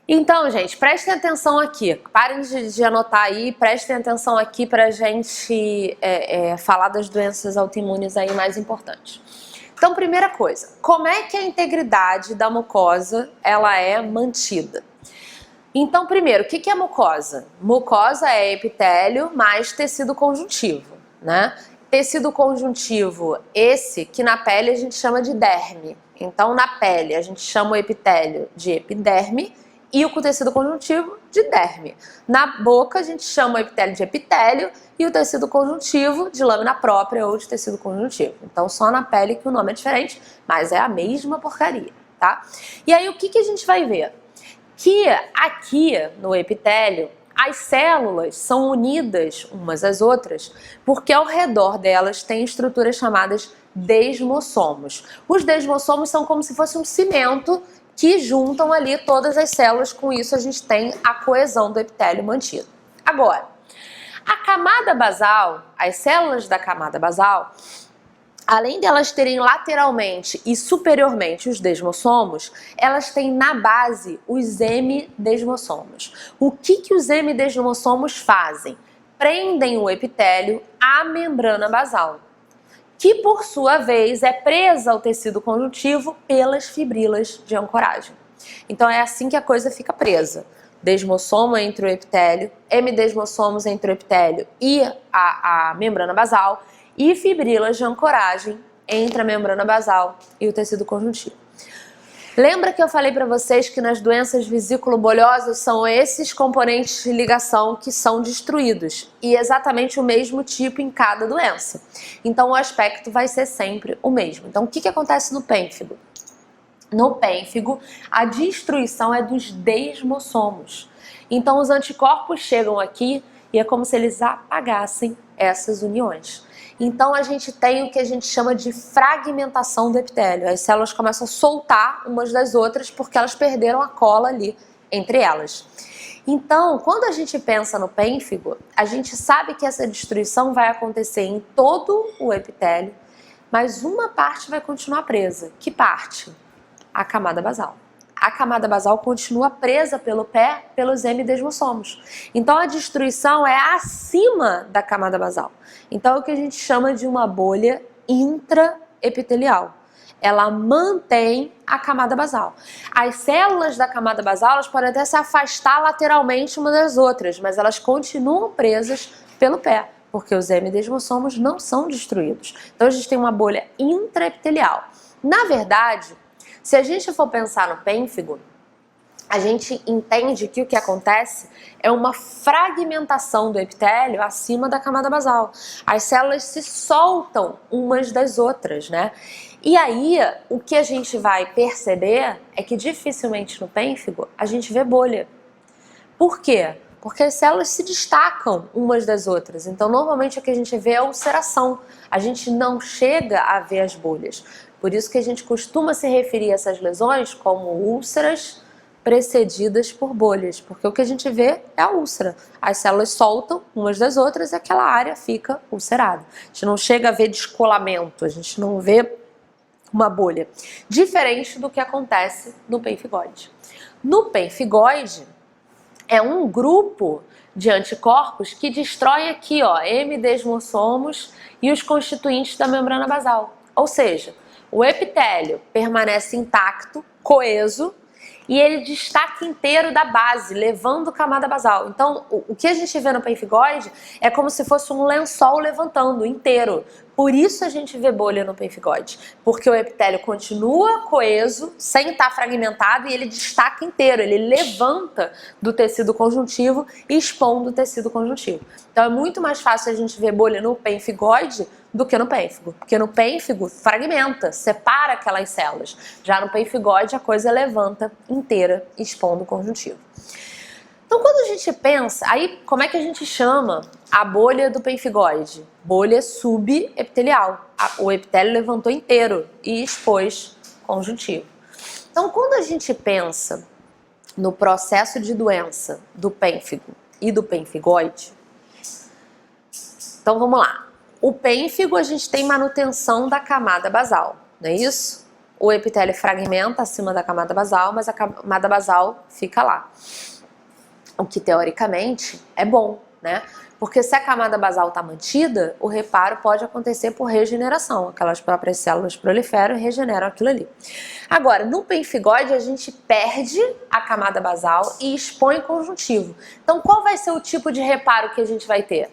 Então, gente, prestem atenção aqui. Parem de anotar aí, prestem atenção aqui pra gente falar das doenças autoimunes aí mais importantes. Então, primeira coisa, como é que a integridade da mucosa ela é mantida? Então, primeiro, o que é mucosa? Mucosa é epitélio mais tecido conjuntivo, né? Tecido conjuntivo, esse que na pele a gente chama de derme. Então, na pele a gente chama o epitélio de epiderme e o tecido conjuntivo de derme. Na boca a gente chama o epitélio de epitélio e o tecido conjuntivo de lâmina própria ou de tecido conjuntivo. Então, só na pele que o nome é diferente, mas é a mesma porcaria, tá? E aí, o que a gente vai ver? Que aqui no epitélio as células são unidas umas às outras porque ao redor delas tem estruturas chamadas desmossomos. Os desmossomos são como se fosse um cimento que juntam ali todas as células, com isso a gente tem a coesão do epitélio mantida. Agora, a camada basal, as células da camada basal, além de elas terem lateralmente e superiormente os desmossomos, elas têm na base os hemidesmossomos. O que os hemidesmossomos fazem? Prendem o epitélio à membrana basal, que por sua vez é presa ao tecido conjuntivo pelas fibrilas de ancoragem. Então é assim que a coisa fica presa. Desmossomo entre o epitélio, hemidesmossomos entre o epitélio e a membrana basal, e fibrilas de ancoragem entre a membrana basal e o tecido conjuntivo. Lembra que eu falei para vocês que nas doenças vesículo-bolhosas são esses componentes de ligação que são destruídos e exatamente o mesmo tipo em cada doença. Então o aspecto vai ser sempre o mesmo. Então o que acontece no pênfigo? No pênfigo, a destruição é dos desmossomos. Então os anticorpos chegam aqui e é como se eles apagassem essas uniões. Então a gente tem o que a gente chama de fragmentação do epitélio. As células começam a soltar umas das outras porque elas perderam a cola ali entre elas. Então, quando a gente pensa no pênfigo, a gente sabe que essa destruição vai acontecer em todo o epitélio, mas uma parte vai continuar presa. Que parte? A camada basal. A camada basal continua presa pelo pé, pelos hemidesmossomos. Então a destruição é acima da camada basal. Então é o que a gente chama de uma bolha intraepitelial. Ela mantém a camada basal. As células da camada basal elas podem até se afastar lateralmente umas das outras, mas elas continuam presas pelo pé, porque os hemidesmossomos não são destruídos. Então a gente tem uma bolha intraepitelial. Na verdade, se a gente for pensar no pênfigo, a gente entende que o que acontece é uma fragmentação do epitélio acima da camada basal. As células se soltam umas das outras, né? E aí, o que a gente vai perceber é que dificilmente no pênfigo a gente vê bolha. Por quê? Porque as células se destacam umas das outras. Então, normalmente o que a gente vê é a ulceração. A gente não chega a ver as bolhas. Por isso que a gente costuma se referir a essas lesões como úlceras precedidas por bolhas, porque o que a gente vê é a úlcera. As células soltam umas das outras e aquela área fica ulcerada. A gente não chega a ver descolamento, a gente não vê uma bolha. Diferente do que acontece no pênfigoide. No pênfigoide, é um grupo de anticorpos que destrói aqui, ó, hemidesmossomos e os constituintes da membrana basal. Ou seja, o epitélio permanece intacto, coeso, e ele destaca inteiro da base, levando camada basal. Então, o que a gente vê no pênfigoide é como se fosse um lençol levantando inteiro. Por isso a gente vê bolha no pênfigoide, porque o epitélio continua coeso, sem estar fragmentado, e ele destaca inteiro, ele levanta do tecido conjuntivo e expondo o tecido conjuntivo. Então é muito mais fácil a gente ver bolha no pênfigoide do que no pênfigo, porque no pênfigo fragmenta, separa aquelas células. Já no pênfigoide a coisa levanta inteira, expondo o conjuntivo. Então quando a gente pensa, aí como é que a gente chama a bolha do pênfigoide? Bolha subepitelial. O epitélio levantou inteiro e expôs conjuntivo. Então quando a gente pensa no processo de doença do pênfigo e do pênfigoide, então vamos lá. O pênfigo a gente tem manutenção da camada basal, não é isso? o epitélio fragmenta acima da camada basal, mas a camada basal fica lá. O que teoricamente é bom, né? Porque se a camada basal está mantida, o reparo pode acontecer por regeneração. Aquelas próprias células proliferam e regeneram aquilo ali. Agora, no pemphigoide, a gente perde a camada basal e expõe conjuntivo. Então, qual vai ser o tipo de reparo que a gente vai ter?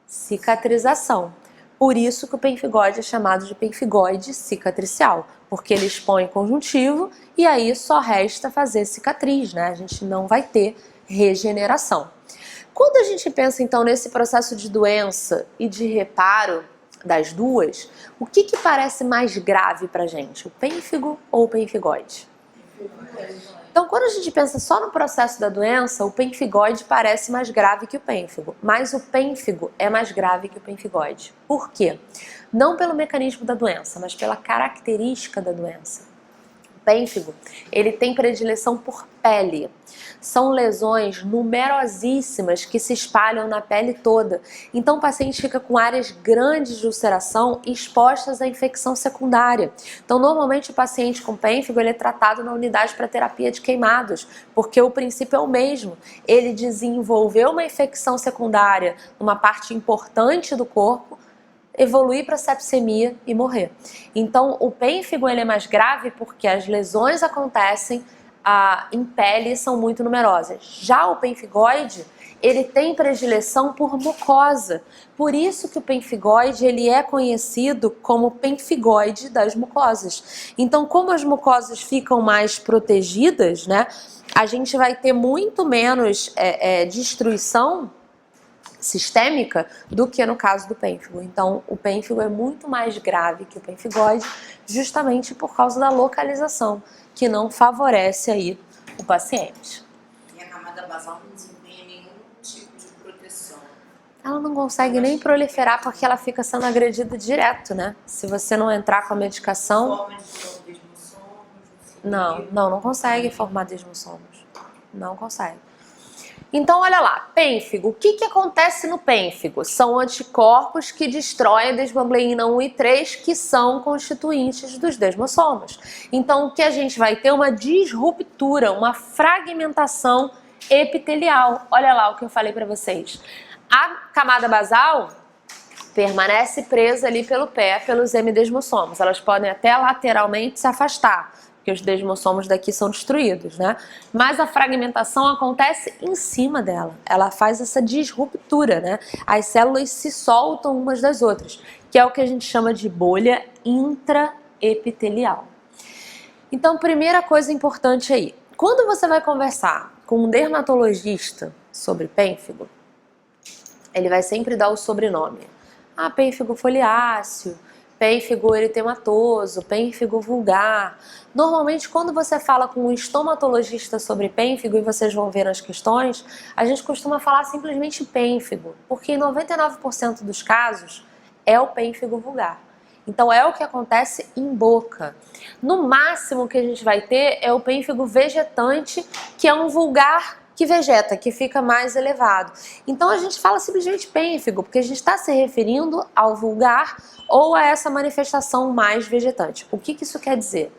Cicatrização. Por isso que o pemphigoide é chamado de pemphigoide cicatricial, porque ele expõe conjuntivo e aí só resta fazer cicatriz, né? A gente não vai ter regeneração. Quando a gente pensa então nesse processo de doença e de reparo das duas, o que parece mais grave pra gente? O pênfigo ou o pemphigoide? Então, quando a gente pensa só no processo da doença, o pemphigoide parece mais grave que o pênfigo, mas o pênfigo é mais grave que o pemphigoide. Por quê? Não pelo mecanismo da doença, mas pela característica da doença. O pênfigo, ele tem predileção por pele. São lesões numerosíssimas que se espalham na pele toda. Então o paciente fica com áreas grandes de ulceração expostas à infecção secundária. Então normalmente o paciente com pênfigo ele é tratado na unidade para terapia de queimados, porque o princípio é o mesmo. Ele desenvolveu uma infecção secundária numa parte importante do corpo, evoluir para sepsemia e morrer. Então o pênfigo ele é mais grave porque as lesões acontecem em pele e são muito numerosas. Já o pemphigoide, ele tem predileção por mucosa. Por isso que o pemphigoide ele é conhecido como pemphigoide das mucosas. Então, como as mucosas ficam mais protegidas, né, a gente vai ter muito menos destruição sistêmica do que no caso do pênfigo. Então, o pênfigo é muito mais grave que o pemphigoide, justamente por causa da localização, que não favorece aí o paciente. E a camada basal não desempenha nenhum tipo de proteção. Ela não consegue nem proliferar porque ela fica sendo agredida direto, né? Se você não entrar com a medicação... Forma de desmossomos? Não consegue formar desmossomos. Não consegue. Então, olha lá, pênfigo. O que acontece no pênfigo? São anticorpos que destroem a desmambleína 1 e 3, que são constituintes dos desmossomos. Então, o que a gente vai ter? Uma disruptura, uma fragmentação epitelial. Olha lá o que eu falei para vocês. A camada basal permanece presa ali pelo pé, pelos hemidesmossomos. Elas podem até lateralmente se afastar, porque os desmossomos daqui são destruídos, né? Mas a fragmentação acontece em cima dela. Ela faz essa disruptura, né? As células se soltam umas das outras, que é o que a gente chama de bolha intraepitelial. Então, primeira coisa importante aí. Quando você vai conversar com um dermatologista sobre pênfigo, ele vai sempre dar o sobrenome. Pênfigo foliáceo, pênfigo eritematoso, pênfigo vulgar. Normalmente, quando você fala com um estomatologista sobre pênfigo, e vocês vão ver nas questões, a gente costuma falar simplesmente pênfigo, porque em 99% dos casos é o pênfigo vulgar. Então é o que acontece em boca. No máximo que a gente vai ter é o pênfigo vegetante, que é um vulgar que vegeta, que fica mais elevado. Então a gente fala simplesmente pênfigo, porque a gente está se referindo ao vulgar ou a essa manifestação mais vegetante. O que isso quer dizer?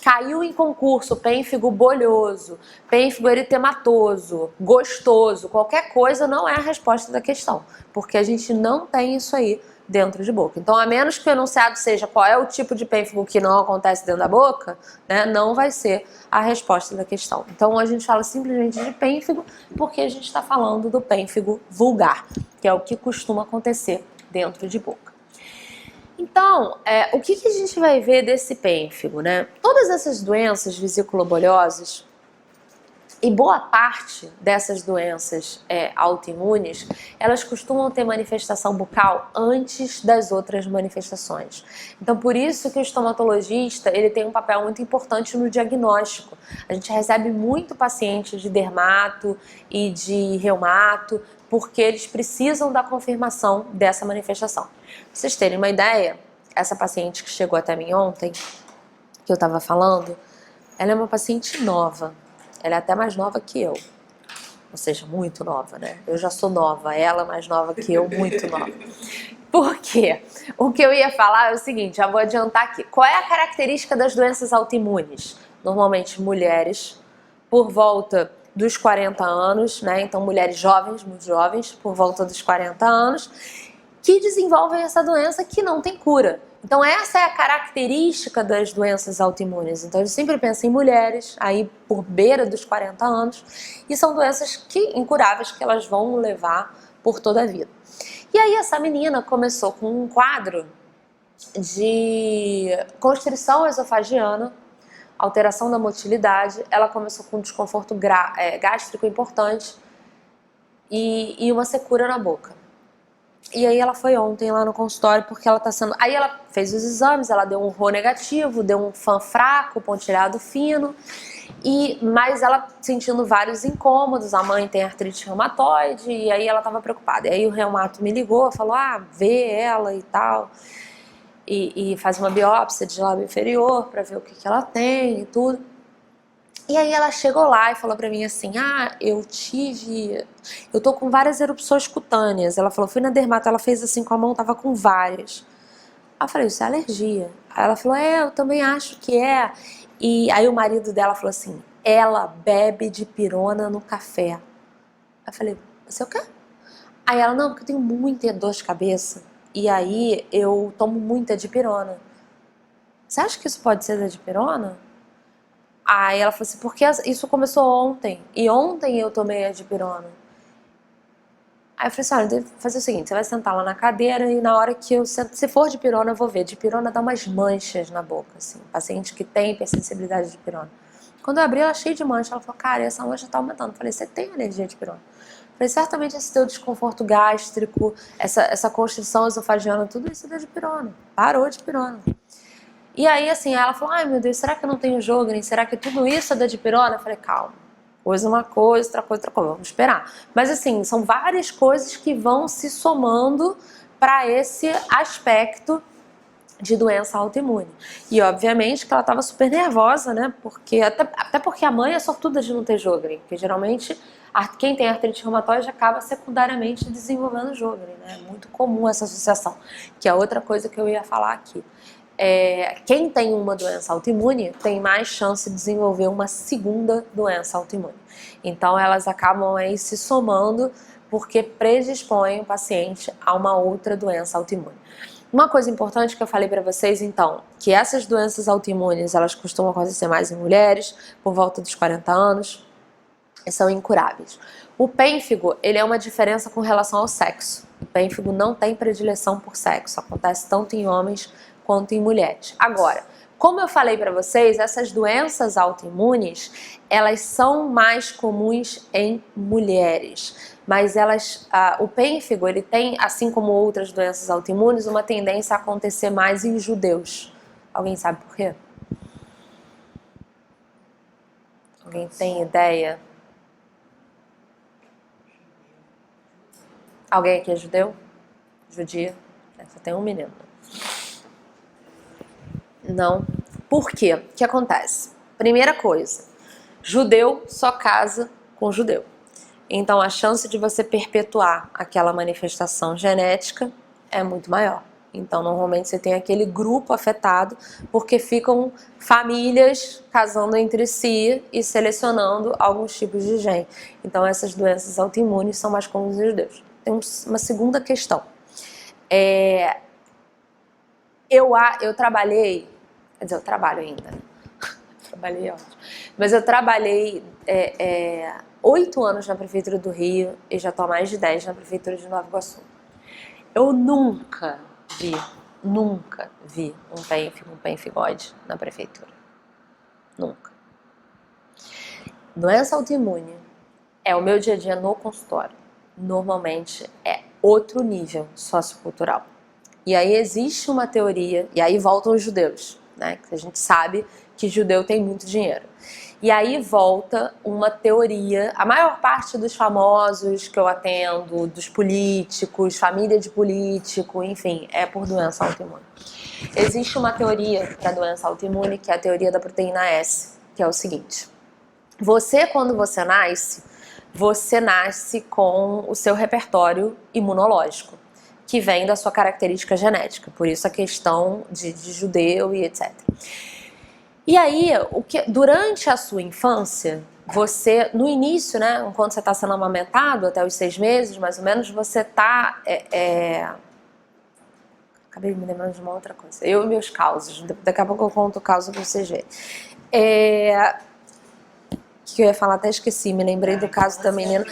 Caiu em concurso pênfigo bolhoso, pênfigo eritematoso, gostoso, qualquer coisa não é a resposta da questão, porque a gente não tem isso aí dentro de boca. Então, a menos que o enunciado seja qual é o tipo de pênfigo que não acontece dentro da boca, né, não vai ser a resposta da questão. Então, a gente fala simplesmente de pênfigo porque a gente está falando do pênfigo vulgar, que é o que costuma acontecer dentro de boca. Então, o que a gente vai ver desse pênfigo, né? Todas essas doenças vesiculobolhosas e boa parte dessas doenças autoimunes, elas costumam ter manifestação bucal antes das outras manifestações. Então, por isso que o estomatologista ele tem um papel muito importante no diagnóstico. A gente recebe muito paciente de dermato e de reumato, porque eles precisam da confirmação dessa manifestação. Pra vocês terem uma ideia, essa paciente que chegou até mim ontem, que eu estava falando, ela é uma paciente nova. Ela é até mais nova que eu. ou seja, muito nova, né? Eu já sou nova, ela mais nova que eu, muito nova. Por quê? O que eu ia falar é o seguinte, já vou adiantar aqui. Qual é a característica das doenças autoimunes? Normalmente mulheres, por volta dos 40 anos, né? Então mulheres jovens, muito jovens, por volta dos 40 anos, que desenvolvem essa doença que não tem cura. Então essa é a característica das doenças autoimunes. Então a gente sempre pensa em mulheres, aí por beira dos 40 anos, e são doenças incuráveis que elas vão levar por toda a vida. E aí essa menina começou com um quadro de constrição esofagiana, alteração da motilidade, ela começou com um desconforto gástrico importante e uma secura na boca. E aí ela foi ontem lá no consultório porque ela tá sendo... Aí ela fez os exames, ela deu um Rho negativo, deu um FAN fraco, pontilhado fino, mas ela sentindo vários incômodos, a mãe tem artrite reumatoide, e aí ela tava preocupada. E aí o reumato me ligou, falou, vê ela e tal, e faz uma biópsia de lábio inferior pra ver o que ela tem e tudo. E aí ela chegou lá e falou pra mim assim, eu tô com várias erupções cutâneas. Ela falou, fui na dermato, ela fez assim com a mão, tava com várias. Aí eu falei, isso é alergia. Aí ela falou, eu também acho que é. E aí o marido dela falou assim, ela bebe dipirona no café. Aí eu falei, você o quê? Aí ela, não, porque eu tenho muita dor de cabeça. E aí eu tomo muita dipirona. Você acha que isso pode ser da dipirona? Aí ela falou assim, porque isso começou ontem, e ontem eu tomei a dipirona. Aí eu falei assim, olha, deve fazer o seguinte, você vai sentar lá na cadeira e na hora que eu sento, se for dipirona eu vou ver. Dipirona dá umas manchas na boca, assim, paciente que tem hipersensibilidade de dipirona. Quando eu abri ela cheia de mancha, ela falou, cara, essa mancha tá aumentando. Eu falei, você tem alergia à dipirona? Eu falei, certamente esse teu desconforto gástrico, essa constrição esofagiana, tudo isso é da dipirona. Parou de dipirona. E aí, assim, ela falou, ai meu Deus, será que eu não tenho Sjögren? Será que tudo isso é da dipirona? Eu falei, calma, coisa uma coisa, outra coisa, outra coisa, vamos esperar. Mas assim, são várias coisas que vão se somando para esse aspecto de doença autoimune. E obviamente que ela estava super nervosa, né? Porque, até porque a mãe é sortuda de não ter Sjögren, porque geralmente quem tem artrite reumatoide acaba secundariamente desenvolvendo Sjögren, né? É muito comum essa associação, que é outra coisa que eu ia falar aqui. Quem tem uma doença autoimune tem mais chance de desenvolver uma segunda doença autoimune. Então elas acabam aí se somando porque predispõem o paciente a uma outra doença autoimune. Uma coisa importante que eu falei para vocês, então, que essas doenças autoimunes, elas costumam acontecer mais em mulheres, por volta dos 40 anos, e são incuráveis. O pênfigo, ele é uma diferença com relação ao sexo. O pênfigo não tem predileção por sexo, acontece tanto em homens quanto em mulheres. Agora, como eu falei para vocês, essas doenças autoimunes, elas são mais comuns em mulheres, mas o pênfigo, ele tem, assim como outras doenças autoimunes, uma tendência a acontecer mais em judeus. Alguém sabe por quê? Alguém tem ideia? Alguém aqui é judeu? Judia? Só tem um menino. Não. Por quê? O que acontece? Primeira coisa, judeu só casa com judeu. Então a chance de você perpetuar aquela manifestação genética é muito maior. Então normalmente você tem aquele grupo afetado porque ficam famílias casando entre si e selecionando alguns tipos de gene. Então essas doenças autoimunes são mais comuns em judeus. Tem uma segunda questão. Eu trabalhei, quer dizer, eu trabalho ainda, né? Trabalhei ótimo. Mas eu trabalhei 8 anos na Prefeitura do Rio e já estou há mais de 10 na Prefeitura de Nova Iguaçu. Eu nunca vi um pênfigode na Prefeitura. Nunca. Doença autoimune é o meu dia a dia no consultório. Normalmente é outro nível sociocultural. E aí existe uma teoria, e aí voltam os judeus, né? Que a gente sabe que judeu tem muito dinheiro. E aí volta uma teoria, a maior parte dos famosos que eu atendo, dos políticos, família de político, enfim, é por doença autoimune. Existe uma teoria para doença autoimune, que é a teoria da proteína S, que é o seguinte: quando você nasce, você nasce com o seu repertório imunológico, que vem da sua característica genética. Por isso a questão de judeu e etc. E aí, durante a sua infância, você, no início, né, enquanto você está sendo amamentado, até os 6 meses, mais ou menos, você está... Acabei de me lembrando de uma outra coisa. Eu e meus causos. Daqui a pouco eu conto o caso para vocês verem. Que eu ia falar, até esqueci, me lembrei do caso da menina.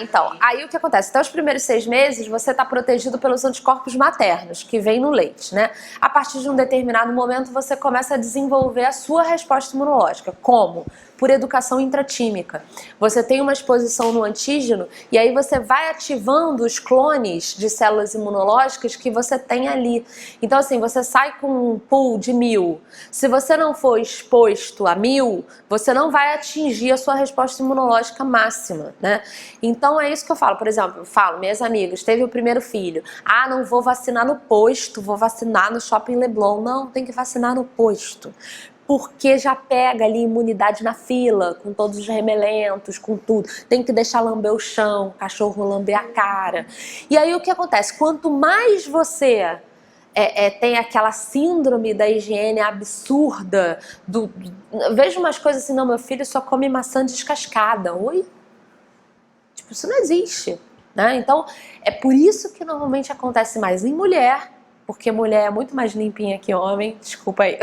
Então, aí o que acontece? Até os primeiros 6 meses você está protegido pelos anticorpos maternos, que vem no leite, né? A partir de um determinado momento você começa a desenvolver a sua resposta imunológica. Como? Por educação intratímica. Você tem uma exposição no antígeno e aí você vai ativando os clones de células imunológicas que você tem ali. Então assim, você sai com um pool de 1000. Se você não for exposto a 1000, você não vai atingir a sua resposta imunológica máxima, né? Então é isso que eu falo. Por exemplo, eu falo, minhas amigas, teve o primeiro filho. Não vou vacinar no posto, vou vacinar no Shopping Leblon. Não, tem que vacinar no posto. Porque já pega ali imunidade na fila, com todos os remelentos, com tudo. Tem que deixar lamber o chão, o cachorro lamber a cara. E aí o que acontece? Quanto mais você tem aquela síndrome da higiene absurda, vejo umas coisas assim, não, meu filho só come maçã descascada. Oi? Tipo, isso não existe, né? Então, é por isso que normalmente acontece mais em mulher, porque mulher é muito mais limpinha que homem, desculpa aí,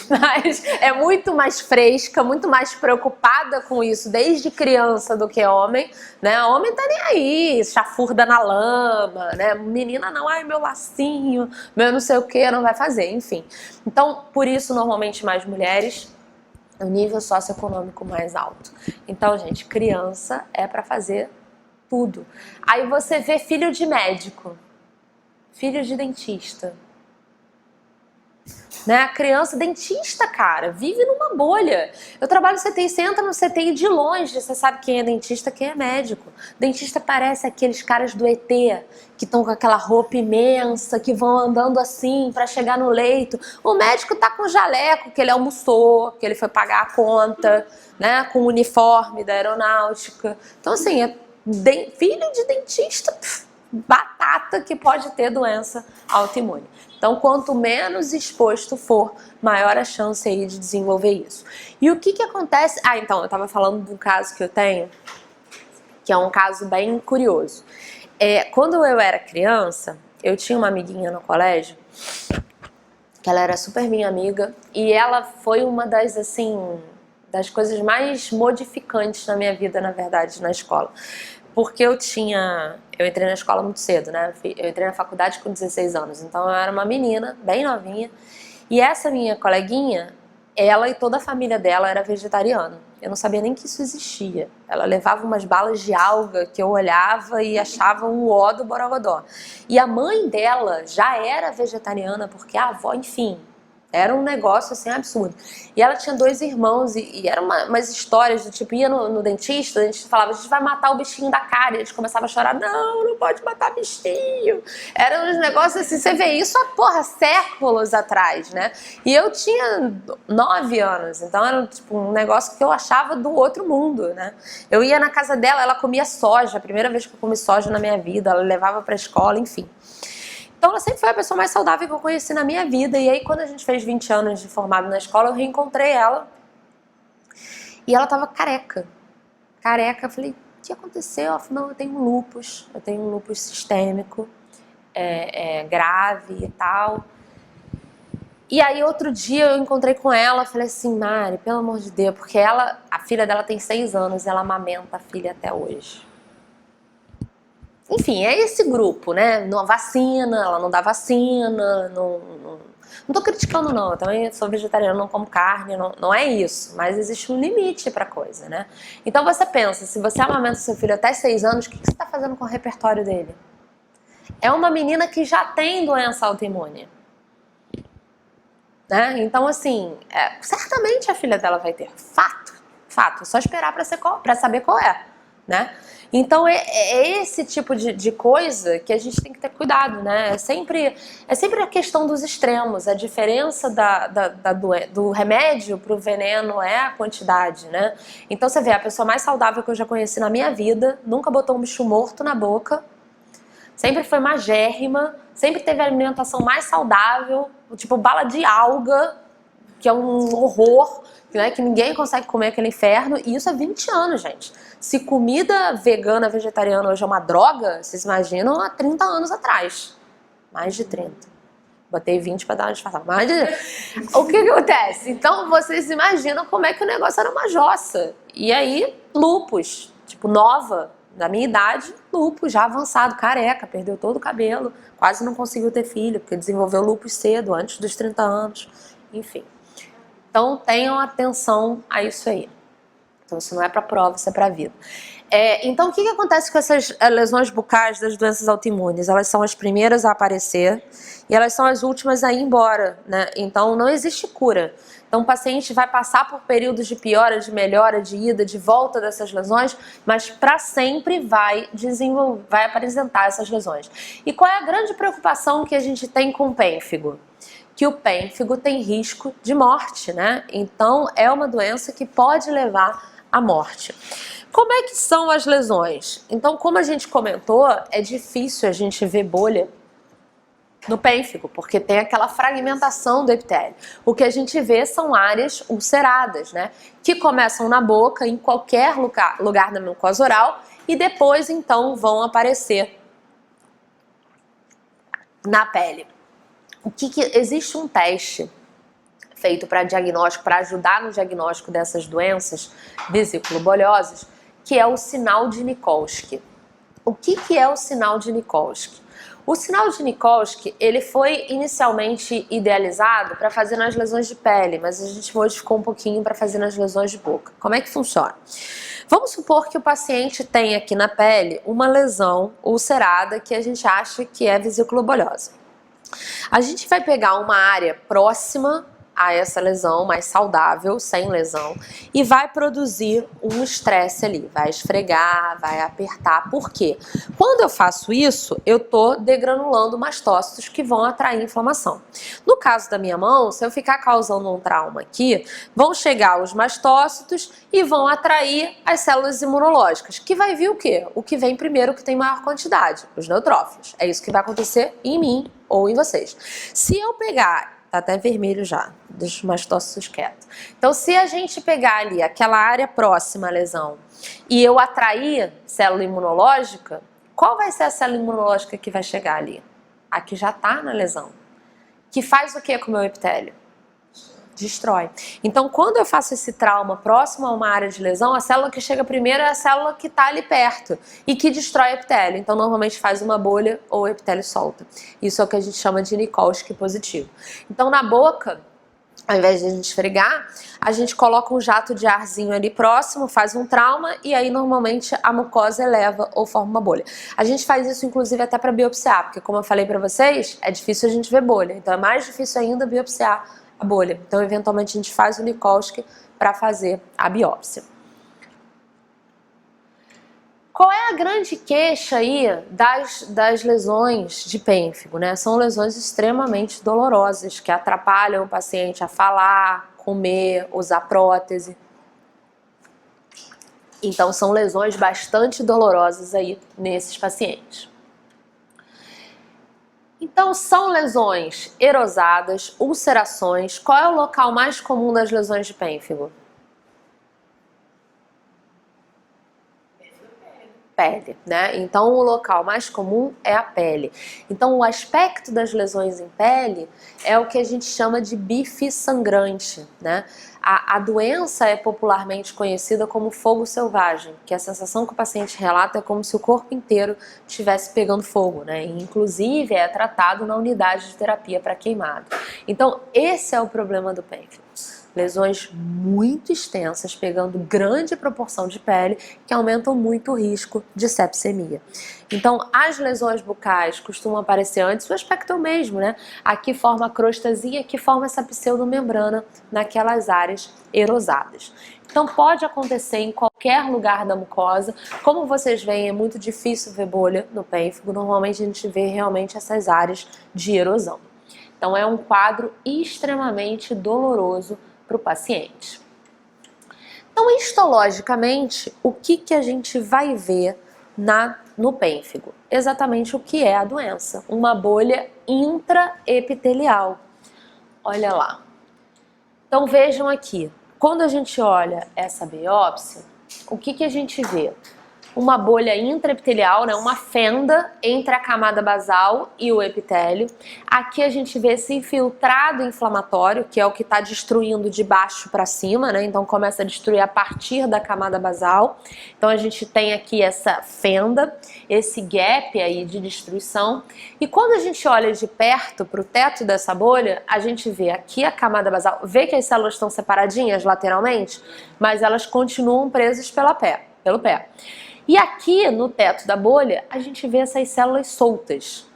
mas é muito mais fresca, muito mais preocupada com isso desde criança do que homem, né? Homem tá nem aí, chafurda na lama, né? Menina não, meu lacinho, meu não sei o que, não vai fazer, enfim. Então, por isso, normalmente mais mulheres, o nível socioeconômico mais alto. Então, gente, criança é pra fazer tudo. Aí você vê filho de médico, filho de dentista, né? A criança, dentista, cara, vive numa bolha. Eu trabalho no CTI, você entra no CTI de longe, você sabe quem é dentista, quem é médico. Dentista parece aqueles caras do ET, que estão com aquela roupa imensa, que vão andando assim para chegar no leito. O médico tá com jaleco, que ele almoçou, que ele foi pagar a conta, né? Com o uniforme da aeronáutica. Então, assim, filho de dentista, batata que pode ter doença autoimune. Então, quanto menos exposto for, maior a chance aí de desenvolver isso. E o que acontece? Então, eu estava falando de um caso que eu tenho, que é um caso bem curioso. Quando eu era criança, eu tinha uma amiguinha no colégio, que ela era super minha amiga, e ela foi uma das, assim, das coisas mais modificantes na minha vida, na verdade, na escola. Porque eu entrei na escola muito cedo, né? Eu entrei na faculdade com 16 anos, então eu era uma menina, bem novinha. E essa minha coleguinha, ela e toda a família dela era vegetariana. Eu não sabia nem que isso existia. Ela levava umas balas de alga que eu olhava e achava um ó do borogodó. E a mãe dela já era vegetariana, porque a avó, enfim... Era um negócio assim absurdo. E ela tinha 2 irmãos e eram umas histórias do tipo, ia no dentista, a gente falava, a gente vai matar o bichinho da cara. E eles começavam a chorar, não pode matar bichinho. Eram uns negócios assim, você vê isso há, séculos atrás, né? E eu tinha 9 anos, então era tipo um negócio que eu achava do outro mundo, né? Eu ia na casa dela, ela comia soja, a primeira vez que eu comi soja na minha vida, ela levava pra escola, enfim. Então ela sempre foi a pessoa mais saudável que eu conheci na minha vida. E aí quando a gente fez 20 anos de formado na escola, eu reencontrei ela. E ela tava careca. Eu falei, o que aconteceu? Ela falou, não, eu tenho um lúpus sistêmico, grave e tal. E aí outro dia eu encontrei com ela, falei assim, Mari, pelo amor de Deus, porque a filha dela tem 6 anos, ela amamenta a filha até hoje. Enfim, é esse grupo, né? Não vacina, ela não dá vacina, não tô criticando não, eu também sou vegetariana, não como carne, não é isso, mas existe um limite pra coisa, né? Então você pensa, se você amamenta seu filho até 6 anos, o que você tá fazendo com o repertório dele? É uma menina que já tem doença autoimune, né? Então assim, certamente a filha dela vai ter, fato, é só esperar pra saber qual é. né? Então é esse tipo de coisa que a gente tem que ter cuidado, né? É sempre a questão dos extremos. A diferença do remédio para o veneno é a quantidade, né? Então você vê, a pessoa mais saudável que eu já conheci na minha vida nunca botou um bicho morto na boca, sempre foi magérrima, sempre teve a alimentação mais saudável, tipo bala de alga, que é um horror, né, que ninguém consegue comer aquele inferno, e isso há 20 anos, gente. Se comida vegana, vegetariana hoje é uma droga, vocês imaginam há 30 anos atrás. Mais de 30. Botei 20 para dar uma disfarçada. Mais de... O que acontece? Então, vocês imaginam como é que o negócio era uma jossa. E aí, lupus, tipo, nova, da minha idade, lupus, já avançado, careca, perdeu todo o cabelo, quase não conseguiu ter filho, porque desenvolveu lupus cedo, antes dos 30 anos, enfim. Então, tenham atenção a isso aí. Então, isso não é para prova, isso é para vida. Então, o que acontece com essas lesões bucais das doenças autoimunes? Elas são as primeiras a aparecer e elas são as últimas a ir embora, né? Então, não existe cura. Então, o paciente vai passar por períodos de piora, de melhora, de ida, de volta dessas lesões, mas para sempre vai apresentar essas lesões. E qual é a grande preocupação que a gente tem com o pênfigo? Que o pênfigo tem risco de morte, né? Então, é uma doença que pode levar à morte. Como é que são as lesões? Então, como a gente comentou, é difícil a gente ver bolha no pênfigo, porque tem aquela fragmentação do epitélio. O que a gente vê são áreas ulceradas, né? Que começam na boca, em qualquer lugar da mucosa oral, e depois, então, vão aparecer na pele. Existe um teste feito para diagnóstico, para ajudar no diagnóstico dessas doenças vesículo-bolhosas, que é o sinal de Nikolsky. O que é o sinal de Nikolsky? O sinal de Nikolsky, ele foi inicialmente idealizado para fazer nas lesões de pele, mas a gente modificou um pouquinho para fazer nas lesões de boca. Como é que funciona? Vamos supor que o paciente tem aqui na pele uma lesão ulcerada que a gente acha que é vesículo-bolhosa. A gente vai pegar uma área próxima a essa lesão, mais saudável, sem lesão, e vai produzir um estresse ali, vai esfregar, vai apertar. Por quê? Quando eu faço isso, eu tô degranulando mastócitos que vão atrair inflamação. No caso da minha mão, se eu ficar causando um trauma aqui, vão chegar os mastócitos e vão atrair as células imunológicas, que vai vir o quê? O que vem primeiro, que tem maior quantidade, os neutrófilos. É isso que vai acontecer em mim ou em vocês. Se eu pegar, tá até vermelho já, deixa os mastócitos quietos. Então, se a gente pegar ali aquela área próxima à lesão e eu atrair célula imunológica, qual vai ser a célula imunológica que vai chegar ali? A que já tá na lesão. Que faz o que com o meu epitélio? Destrói. Então, quando eu faço esse trauma próximo a uma área de lesão, a célula que chega primeiro é a célula que está ali perto e que destrói o epitélio. Então, normalmente faz uma bolha ou o epitélio solta. Isso é o que a gente chama de Nikolsky positivo. Então, na boca, ao invés de a gente esfregar, a gente coloca um jato de arzinho ali próximo, faz um trauma e aí normalmente a mucosa eleva ou forma uma bolha. A gente faz isso inclusive até para biopsiar, porque como eu falei para vocês, é difícil a gente ver bolha. Então, é mais difícil ainda biopsiar a bolha. Então, eventualmente, a gente faz o Nikolsky para fazer a biópsia. Qual é a grande queixa aí das lesões de pênfigo, né? São lesões extremamente dolorosas, que atrapalham o paciente a falar, comer, usar prótese. Então, são lesões bastante dolorosas aí nesses pacientes. Então, são lesões erosadas, ulcerações. Qual é o local mais comum das lesões de pênfigo? Pele, né? Então, o local mais comum é a pele. Então, o aspecto das lesões em pele é o que a gente chama de bife sangrante, né? A doença é popularmente conhecida como fogo selvagem, que a sensação que o paciente relata é como se o corpo inteiro estivesse pegando fogo, né? E, inclusive, é tratado na unidade de terapia para queimado. Então, esse é o problema do pênfigo. lesões muito extensas, pegando grande proporção de pele, que aumentam muito o risco de sepsemia. Então, as lesões bucais costumam aparecer antes, o aspecto é o mesmo, né? Aqui forma a crostasia, aqui forma essa pseudomembrana naquelas áreas erosadas. Então, pode acontecer em qualquer lugar da mucosa. Como vocês veem, é muito difícil ver bolha no pênfigo. Normalmente, a gente vê realmente essas áreas de erosão. Então, é um quadro extremamente doloroso para o paciente. Então, histologicamente, o que a gente vai ver no pênfigo? Exatamente o que é a doença, uma bolha intraepitelial. Olha lá. Então, vejam aqui, quando a gente olha essa biópsia, o que a gente vê? Uma bolha intraepitelial, né, uma fenda entre a camada basal e o epitélio. Aqui a gente vê esse infiltrado inflamatório, que é o que está destruindo de baixo para cima, né? Então começa a destruir a partir da camada basal. Então a gente tem aqui essa fenda, esse gap aí de destruição. E quando a gente olha de perto para o teto dessa bolha, a gente vê aqui a camada basal, vê que as células estão separadinhas lateralmente, mas elas continuam presas pelo pé. E aqui no teto da bolha, a gente vê essas células soltas.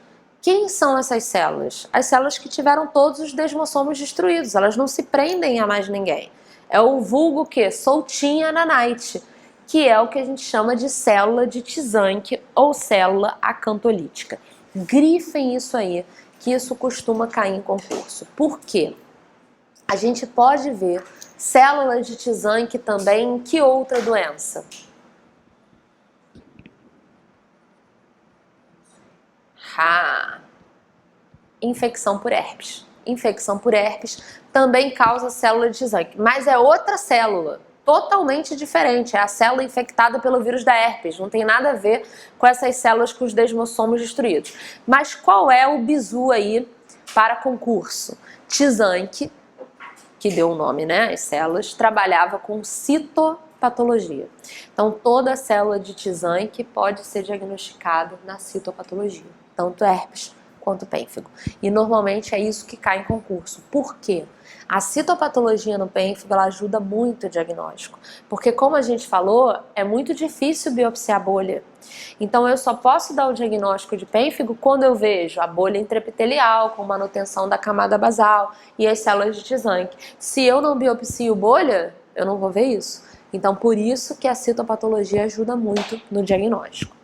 Quem são essas células? As células que tiveram todos os desmossomos destruídos, elas não se prendem a mais ninguém. É o vulgo que? Soltinha na night, que é o que a gente chama de célula de Tizanck ou célula acantolítica. Grifem isso aí, que isso costuma cair em concurso. Por quê? A gente pode ver células de Tizanck também em que outra doença? Infecção por herpes. Infecção por herpes também causa célula de Tizanck, mas é outra célula, totalmente diferente. É a célula infectada pelo vírus da herpes, não tem nada a ver com essas células com os desmossomos destruídos. Mas qual é o bizu aí para concurso? Tizanck, que deu o nome, né, as células, trabalhava com citopatologia. Então toda célula de Tizanck pode ser diagnosticada na citopatologia, tanto herpes quanto pênfigo. E normalmente é isso que cai em concurso. Por quê? A citopatologia no pênfigo, ela ajuda muito o diagnóstico. Porque, como a gente falou, é muito difícil biopsiar a bolha. Então, eu só posso dar o diagnóstico de pênfigo quando eu vejo a bolha intraepitelial com manutenção da camada basal e as células de Tizanck. Se eu não biopsio bolha, eu não vou ver isso. Então, por isso que a citopatologia ajuda muito no diagnóstico.